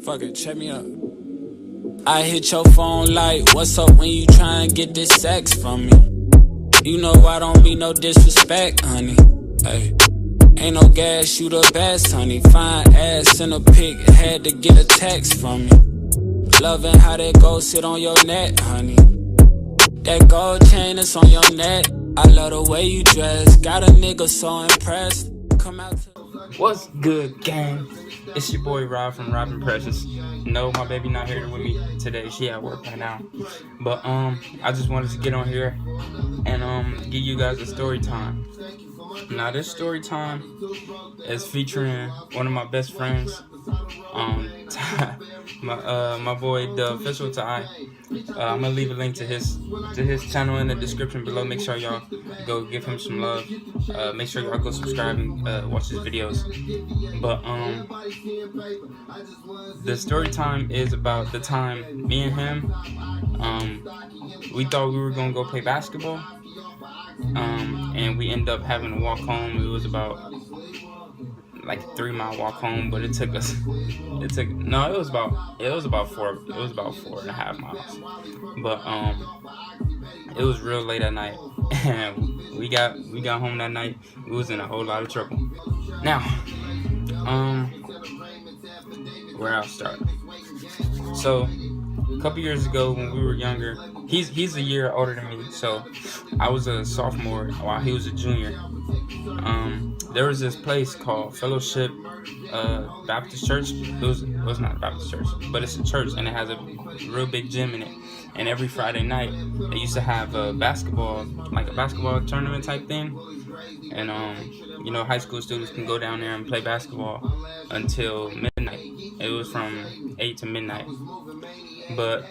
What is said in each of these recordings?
Fuck it, check me up. I hit your phone like, what's up when you try and get this sex from me? You know I don't mean no disrespect, honey. Hey, ain't no gas, you the best, honey. Fine ass in a pic, had to get a text from me. Loving how that gold sit on your neck, honey. That gold chain is on your neck. I love the way you dress, got a nigga so impressed. Come out to... What's good, gang? It's your boy Rob from Rob and Precious. No, my baby not here with me today. She at work right now. But I just wanted to get on here and give you guys a story time. Now this story time is featuring one of my best friends, my boy the official Ty. I'm gonna leave a link to his channel in the description below. Make sure y'all go give him some love. Make sure y'all go subscribe and watch his videos. But the story time is about the time me and him we thought we were gonna go play basketball, and we ended up having to walk home. It was about like a 3-mile walk home, but it was about 4.5 miles. But it was real late at night, and we got home that night. We was in a whole lot of trouble. Now, where I'll start. So a couple years ago when we were younger, he's a year older than me, so I was a sophomore while he was a junior. There was this place called Fellowship Baptist Church. It was not a Baptist church, but it's a church, and it has a real big gym in it. And every Friday night, they used to have a basketball tournament type thing. And high school students can go down there and play basketball until midnight. It was from 8 to midnight. But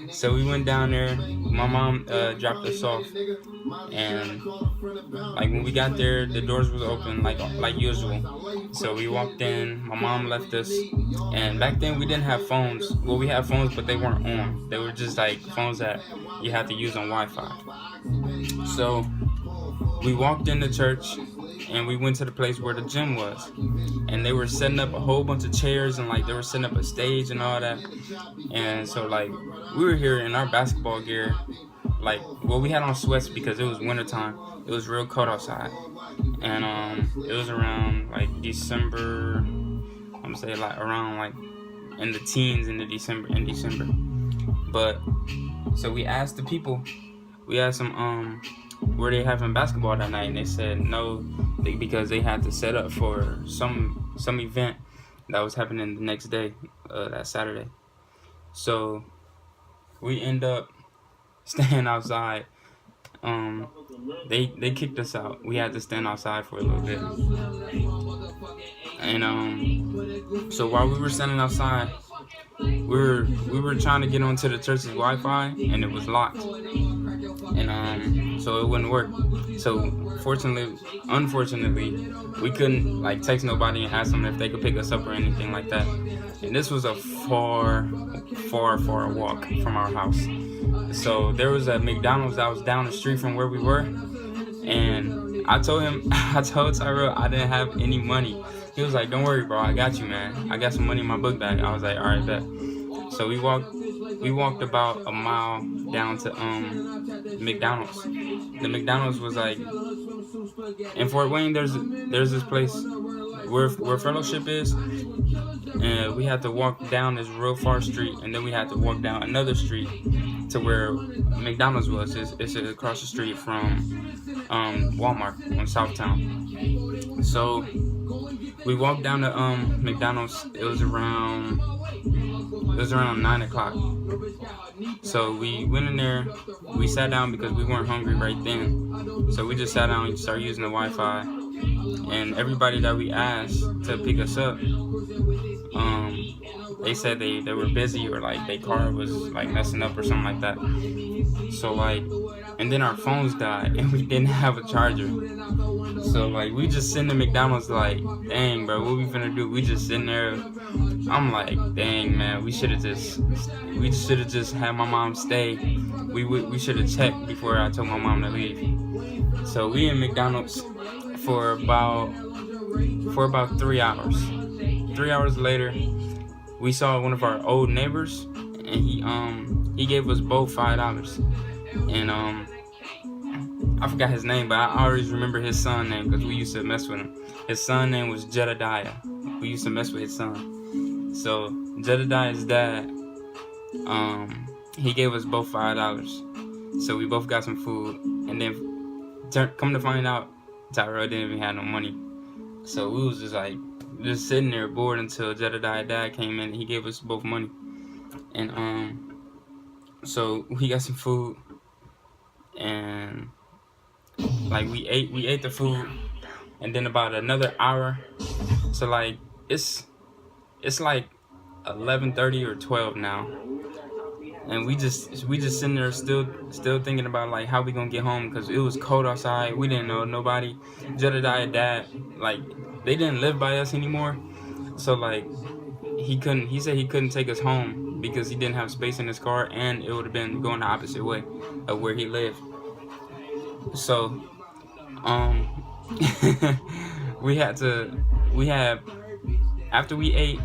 so we went down there. My mom dropped us off, and like when we got there, the doors was open like usual. So we walked in. My mom left us, and back then we didn't have phones. Well, we had phones, but they weren't on. They were just like phones that you have to use on Wi-Fi. So we walked into church, and we went to the place where the gym was, and they were setting up a whole bunch of chairs, and like they were setting up a stage and all that. And so like we were here in our basketball gear, we had on sweats because it was wintertime. It was real cold outside, and it was around like December. I'm gonna say like around like in the teens in December. But so we asked the people, we asked them were they having basketball that night, and they said no, because they had to set up for some event that was happening the next day, that Saturday. So we end up staying outside. They kicked us out. We had to stand outside for a little bit. And so while we were standing outside, we were trying to get onto the church's Wi-Fi, and it was locked. And so it wouldn't work. So unfortunately, we couldn't like text nobody and ask them if they could pick us up or anything like that. And this was a far walk from our house. So there was a McDonald's that was down the street from where we were, and I told Tyrell I didn't have any money. He was like, "Don't worry, bro, I got you, man. I got some money in my book bag." I was like, "All right, bet." So we walked about a mile down to McDonald's. The McDonald's was like in Fort Wayne. There's this place where Fellowship is, and we had to walk down this real far street, and then we had to walk down another street to where McDonald's was. It's across the street from Walmart on Southtown. So we walked down to McDonald's. It was around 9 o'clock. So we went in there. We sat down because we weren't hungry right then. So we just sat down and started using the Wi-Fi. And everybody that we asked to pick us up, they said they were busy, or like their car was like messing up or something like that. So like, and then our phones died, and we didn't have a charger. So like we just sitting in McDonald's like, dang bro, what we finna do? We just sitting there. I'm like, dang man, we should have just had my mom stay. We should have checked before I told my mom to leave. So we in McDonald's for about 3 hours. 3 hours later, we saw one of our old neighbors, and he gave us both $5. And I forgot his name, but I always remember his son name because we used to mess with him. His son name was Jedediah. We used to mess with his son. So Jedediah's dad, he gave us both $5. So we both got some food, and then come to find out, Tyrell didn't even have no money. So we was just sitting there bored until Jedediah's dad came in and he gave us both money. And so we got some food, and like we ate the food, and then about another hour, so like it's like 11:30 or 12 now, and we just sitting there still thinking about like how we gonna get home, because it was cold outside. We didn't know nobody. Jedediah's dad, like, they didn't live by us anymore, so like he said he couldn't take us home because he didn't have space in his car, and it would have been going the opposite way of where he lived. So after we ate,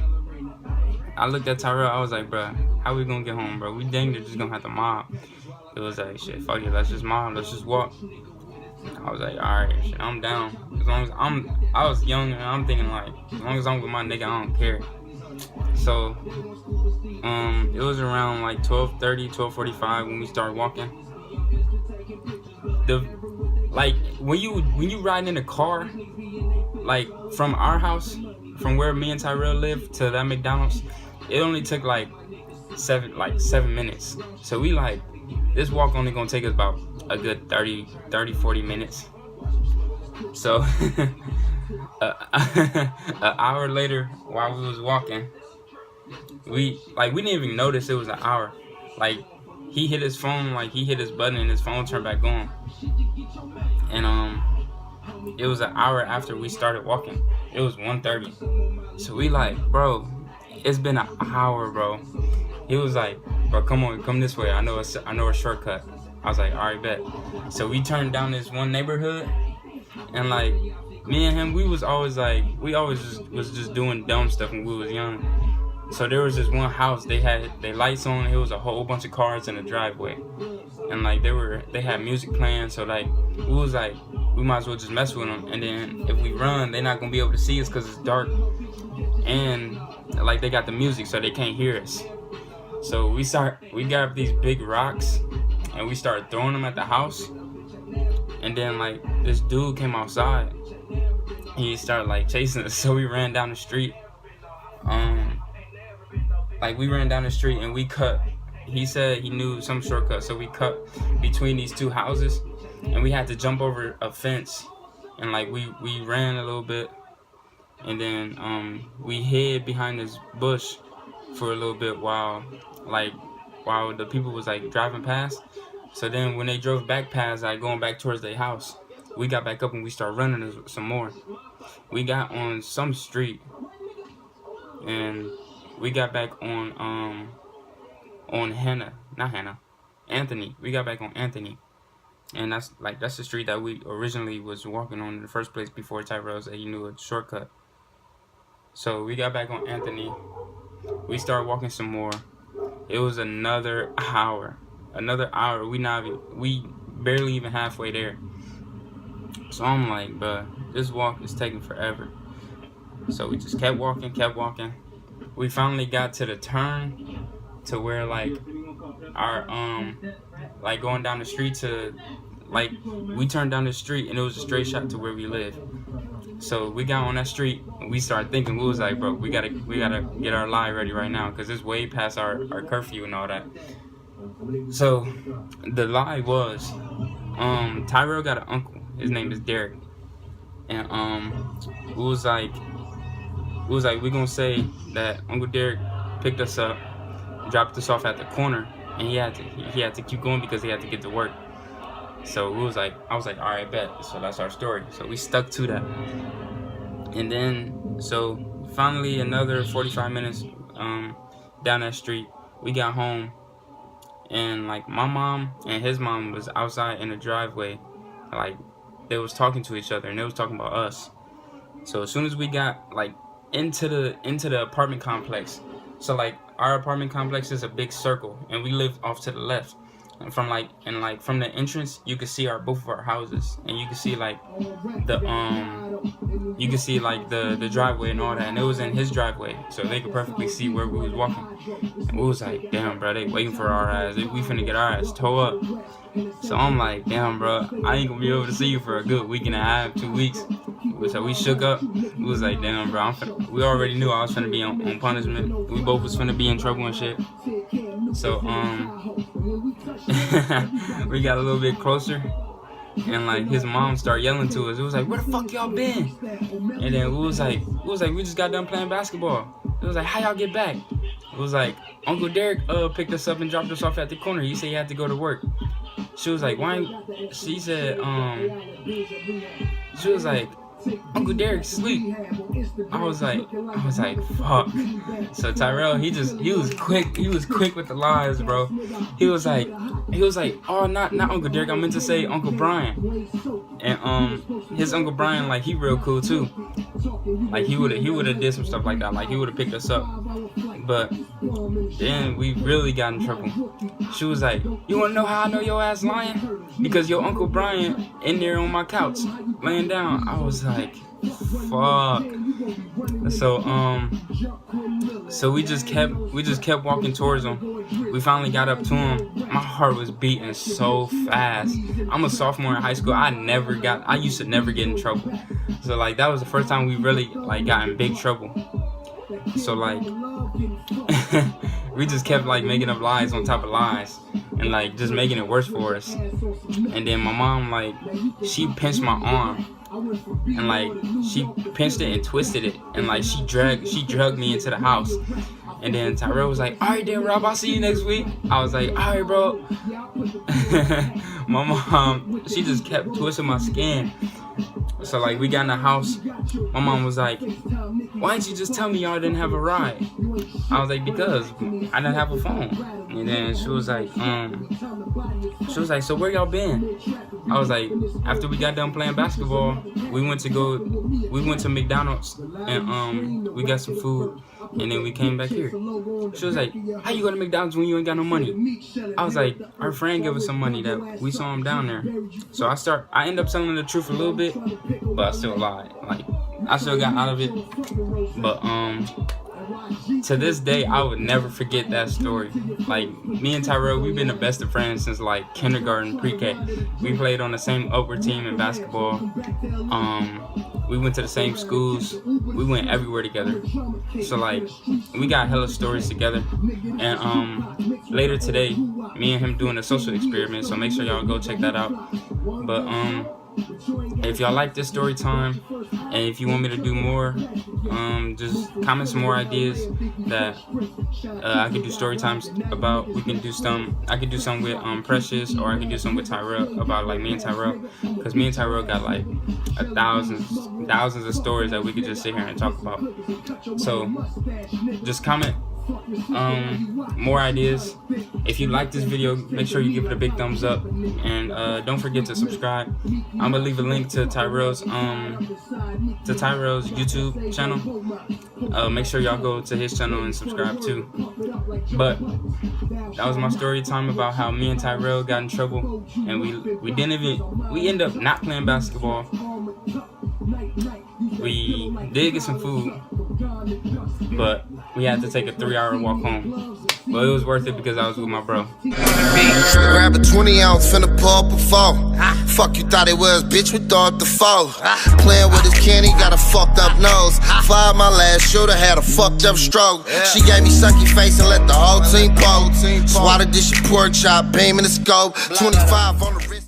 I looked at Tyrell. I was like, bruh, how we gonna get home, bro? We dang near just gonna have to mob. It was like, shit, fuck it, let's just mob, let's just walk. I was like, alright, shit, I'm down. As long as I was young, and I'm thinking like, as long as I'm with my nigga, I don't care. So it was around like 12:30, 12:45 when we started walking. Like when you ride in a car, like from our house, from where me and Tyrell live to that McDonald's, it only took like 7 minutes. So we like, this walk only gonna take us about a good 40 minutes. So an hour later, while we was walking, we didn't even notice it was an hour. Like, he hit his phone, like he hit his button and his phone turned back on. And it was an hour after we started walking. It was 1:30. So we like, bro, it's been an hour, bro. He was like, bro, come this way. I know a shortcut. I was like, alright, bet. So we turned down this one neighborhood, and like, me and him, we always was just doing dumb stuff when we was young. So there was this one house, they had their lights on, it was a whole bunch of cars in the driveway. And like they had music playing, so like we was like, we might as well just mess with them. And then if we run, they're not gonna be able to see us because it's dark. And like they got the music, so they can't hear us. So we got these big rocks and we started throwing them at the house. And then like this dude came outside. He started like chasing us, so we ran down the street. Like we ran down the street and we cut. He said he knew some shortcut, so we cut between these two houses, and we had to jump over a fence. And like we ran a little bit, and then we hid behind this bush for a little bit while the people was like driving past. So then when they drove back past, like going back towards their house, we got back up and we started running some more. We got on some street, and we got back on Anthony. We got back on Anthony, and that's the street that we originally was walking on in the first place before Tyrell said he knew a shortcut. So we got back on Anthony. We started walking some more. It was another hour. We barely even halfway there. So I'm like, bruh, this walk is taking forever. So we just kept walking. We finally got to the turn to where like our like going down the street to like we turned down the street and it was a straight shot to where we live. So we got on that street and we started thinking, we was like, bro, we gotta get our lie ready right now because it's way past our curfew and all that. So the lie was Tyrell got an uncle. His name is Derek. And we was like, we're gonna say that Uncle Derek picked us up, dropped us off at the corner, and he had to keep going because he had to get to work. So I was like, all right, bet. So that's our story. So we stuck to that. And then, so finally another 45 minutes down that street, we got home, and like my mom and his mom was outside in the driveway, like they was talking to each other and they was talking about us. So as soon as we got like into the apartment complex, So like our apartment complex is a big circle, and we live off to the left. And from the entrance, you can see both of our houses, and you can see like the driveway and all that. And it was in his driveway, so they could perfectly see where we was walking. And we was like, damn, bro, they waiting for our ass. We finna get our ass towed up. So I'm like, damn, bro, I ain't gonna be able to see you for a good week and a half, 2 weeks. So we shook up. We was like, damn, bro, we already knew I was finna be on punishment. We both was finna be in trouble and shit. So we got a little bit closer, and like his mom started yelling to us. It was like, where the fuck y'all been? And then we was like, we just got done playing basketball. It was like, how y'all get back? It was like, Uncle Derek picked us up and dropped us off at the corner. He said he had to go to work. She was like, why? She said, she was like, Uncle Derek's asleep. I was like, fuck. So Tyrell, he was quick with the lies, bro. He was like, oh, not Uncle Derek, I meant to say Uncle Brian. And his Uncle Brian, like, he real cool too. Like he would've did some stuff like that. Like he would've picked us up. But then we really got in trouble. She was like, you wanna know how I know your ass lying? Because your Uncle Brian in there on my couch, laying down. I was like, fuck. So we just kept walking towards him. We finally got up to him. My heart was beating so fast. I'm a sophomore in high school. I used to never get in trouble. So like that was the first time we really like got in big trouble. So like we just kept like making up lies on top of lies, and like just making it worse for us. And then my mom, like, she pinched my arm, and like she pinched it and twisted it, and like she drugged me into the house. And then Tyrell was like, alright then, Rob, I'll see you next week. I was like, alright, bro. My mom, she just kept twisting my skin. So like we got in the house, my mom was like, why didn't you just tell me y'all didn't have a ride? I was like, because I didn't have a phone. And then she was like, so where y'all been? I was like, after we got done playing basketball, we went to McDonald's and we got some food, and then we came back here. She was like, how you go to McDonald's when you ain't got no money? I was like, our friend gave us some money that we saw him down there. So I end up telling the truth a little bit, but I still lied. Like, I still got out of it. But to this day, I would never forget that story. Like, me and Tyrell, we've been the best of friends since like kindergarten, pre-K. We played on the same upward team in basketball. We went to the same schools. We went everywhere together. So like, we got hella stories together. And later today, me and him doing a social experiment. So make sure y'all go check that out. But if y'all like this story time, and if you want me to do more, just comment some more ideas that I could do story times about. We can do some. I could do some with Precious, or I could do some with Tyrell about like me and Tyrell, because me and Tyrell got like thousands of stories that we could just sit here and talk about. So just comment more ideas. If you like this video, make sure you give it a big thumbs up, and don't forget to subscribe. I'm gonna leave a link to Tyrell's YouTube channel. Make sure y'all go to his channel and subscribe too. But that was my story time about how me and Tyrell got in trouble, and we ended up not playing basketball. We did get some food, but we had to take a 3-hour walk home. But it was worth it because I was with my bro. Grab a 20-ounce, finna pull up a four. Fuck you thought it was, bitch, we thought the four. Playing with his candy, got a fucked up nose. Fired my last shooter, had a fucked up stroke. She gave me sucky face and let the whole team boat. Swatted this shit pork chop, beam in the scope. 25 on the wrist.